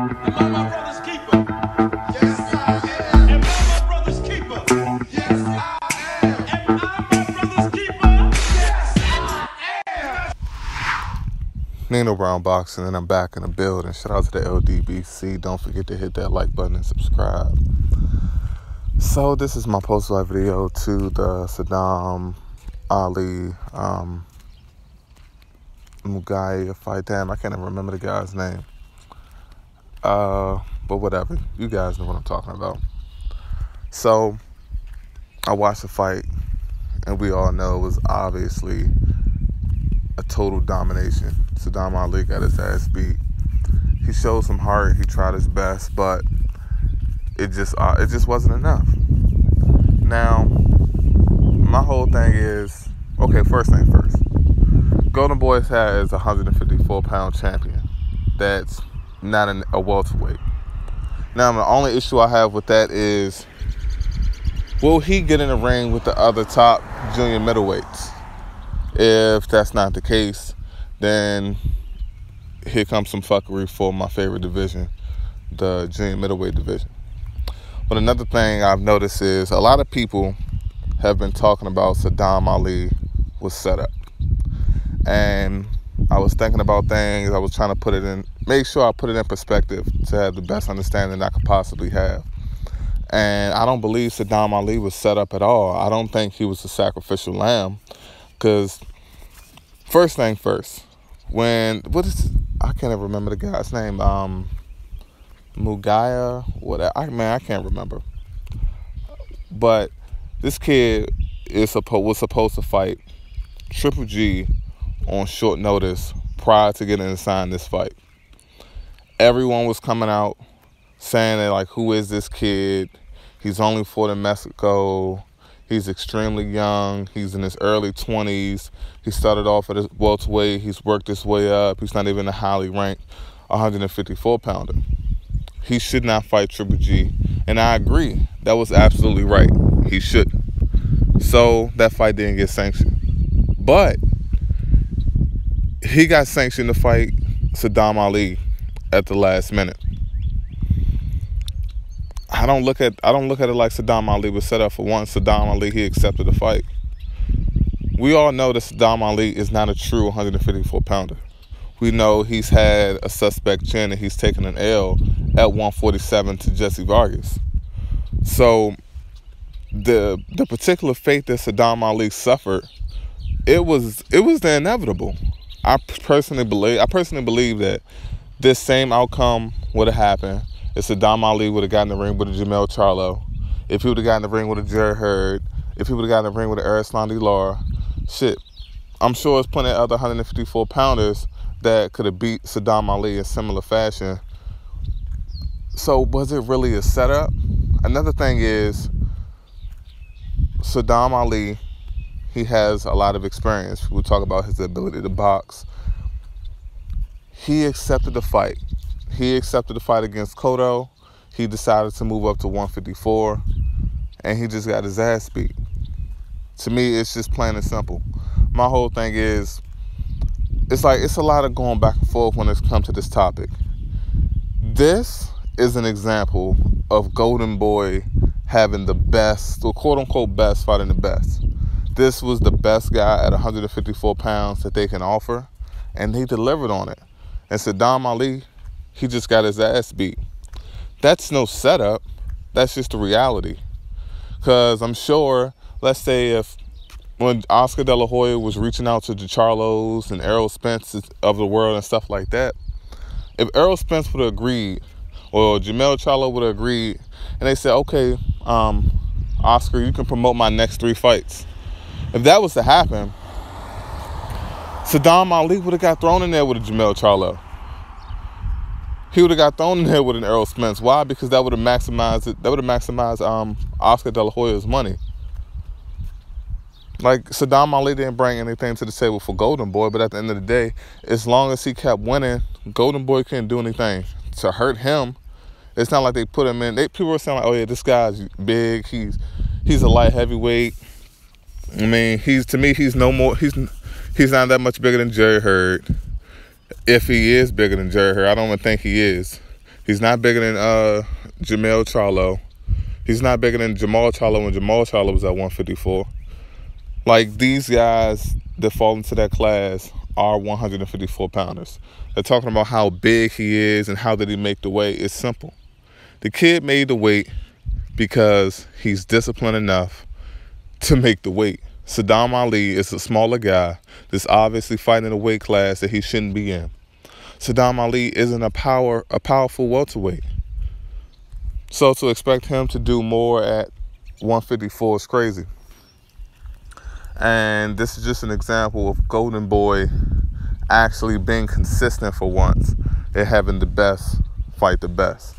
Am I my brother's keeper? Yes, I am. Am I my brother's keeper? Yes, I am. Am I my brother's keeper? Yes, I am. Nino Brown Boxing, and I'm back in the building. Shout out to the LDBC. Don't forget to hit that like button and subscribe. So this is my post-live video to the Sadam Ali Munguia fight. Damn, I can't even remember the guy's name. But whatever. You guys know what I'm talking about. So I watched the fight, and we all know it was obviously a total domination. Sadam Ali got his ass beat. He showed some heart. He tried his best, but it just wasn't enough. Now, my whole thing is, okay, first thing first. Golden Boy has a 154-pound champion. That's not a welterweight. Now, the only issue I have with that is, will he get in the ring with the other top junior middleweights? If that's not the case, then here comes some fuckery for my favorite division, the junior middleweight division. But another thing I've noticed is a lot of people have been talking about Sadam Ali was set up. And I was thinking about things. I was trying to make sure I put it in perspective to have the best understanding I could possibly have. And I don't believe Sadam Ali was set up at all. I don't think he was a sacrificial lamb. Because first thing first, I can't even remember the guy's name. Munguia, I can't remember. But this kid was supposed to fight Triple G on short notice prior to getting assigned this fight. Everyone was coming out saying that, like, who is this kid? He's only fought in Mexico. He's extremely young. He's in his early 20s. He started off at his welterweight. He's worked his way up. He's not even a highly ranked 154-pounder. He should not fight Triple G. And I agree. That was absolutely right. He shouldn't. So that fight didn't get sanctioned. But he got sanctioned to fight Sadam Ali at the last minute. I don't look at it like Sadam Ali was set up for one. Sadam Ali, he accepted the fight. We all know that Sadam Ali is not a true 154-pounder. We know he's had a suspect chin and he's taken an L at 147 to Jesse Vargas. So the particular fate that Sadam Ali suffered, it was the inevitable. I personally believe that this same outcome would have happened if Sadam Ali would have gotten in the ring with a Jamel Charlo, if he would have gotten in the ring with a Jerry Hurd, if he would have gotten in the ring with an Arislandi Lara. Shit, I'm sure there's plenty of other 154-pounders that could have beat Sadam Ali in similar fashion. So was it really a setup? Another thing is, Sadam Ali, he has a lot of experience. We'll talk about his ability to box. He accepted the fight. He accepted the fight against Cotto. He decided to move up to 154, and he just got his ass beat. To me, it's just plain and simple. My whole thing is, it's a lot of going back and forth when it's come to this topic. This is an example of Golden Boy having the best, or quote-unquote best, fighting the best. This was the best guy at 154 pounds that they can offer, and he delivered on it. And Sadam Ali, he just got his ass beat. That's no setup. That's just the reality. Because I'm sure, let's say when Oscar De La Hoya was reaching out to the Charlos and Errol Spence of the world and stuff like that, if Errol Spence would have agreed, or Jamel Charlo would have agreed, and they said, okay, Oscar, you can promote my next 3 fights. If that was to happen, Sadam Ali would have got thrown in there with a Jamel Charlo. He would have got thrown in there with an Errol Spence. Why? Because that would have maximized it. That would have maximized Oscar De La Hoya's money. Like, Sadam Ali didn't bring anything to the table for Golden Boy, but at the end of the day, as long as he kept winning, Golden Boy couldn't do anything to hurt him. It's not like they put him in. People were saying, like, oh yeah, this guy's big. He's a light heavyweight. I mean, he's not that much bigger than Jerry Hurd. If he is bigger than Jerry Hurd, I don't even think he is. He's not bigger than Jamel Charlo. He's not bigger than Jamal Charlo when Jamal Charlo was at 154. Like, these guys that fall into that class are 154 pounders. They're talking about how big he is and how did he make the weight. It's simple. The kid made the weight because he's disciplined enough to make the weight. Sadam Ali is a smaller guy that's obviously fighting a weight class that he shouldn't be in. Sadam Ali isn't a powerful welterweight. So to expect him to do more at 154 is crazy. And this is just an example of Golden Boy actually being consistent for once and having the best fight the best.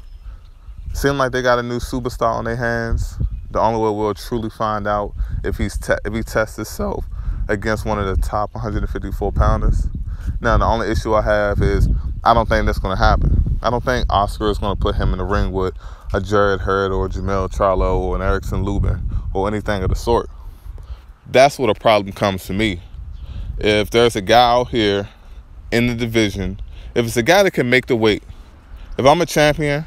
Seems like they got a new superstar on their hands. The only way we'll truly find out if he tests himself against one of the top 154 pounders. Now, the only issue I have is I don't think that's going to happen. I don't think Oscar is going to put him in the ring with a Jared Hurd or a Jamel Charlo or an Erickson Lubin or anything of the sort. That's where the problem comes to me. If there's a guy out here in the division, if it's a guy that can make the weight, if I'm a champion,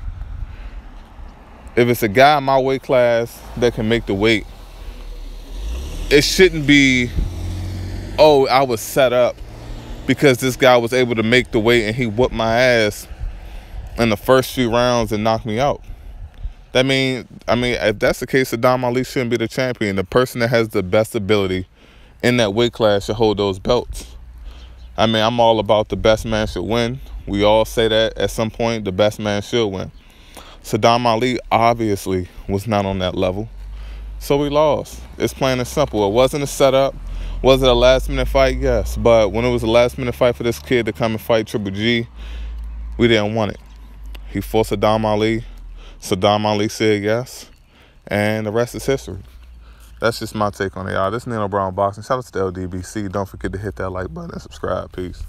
if it's a guy in my weight class that can make the weight, it shouldn't be, oh, I was set up because this guy was able to make the weight and he whooped my ass in the first few rounds and knocked me out. I mean, if that's the case, Sadam Ali shouldn't be the champion. The person that has the best ability in that weight class should hold those belts. I mean, I'm all about the best man should win. We all say that at some point, the best man should win. Sadam Ali obviously was not on that level, so we lost. It's plain and simple. It wasn't a setup. Was it a last-minute fight? Yes, but when it was a last-minute fight for this kid to come and fight Triple G, we didn't want it. He forced Sadam Ali. Sadam Ali said yes, and the rest is history. That's just my take on it, y'all. This is Nino Brown Boxing. Shout out to the LDBC. Don't forget to hit that like button and subscribe. Peace.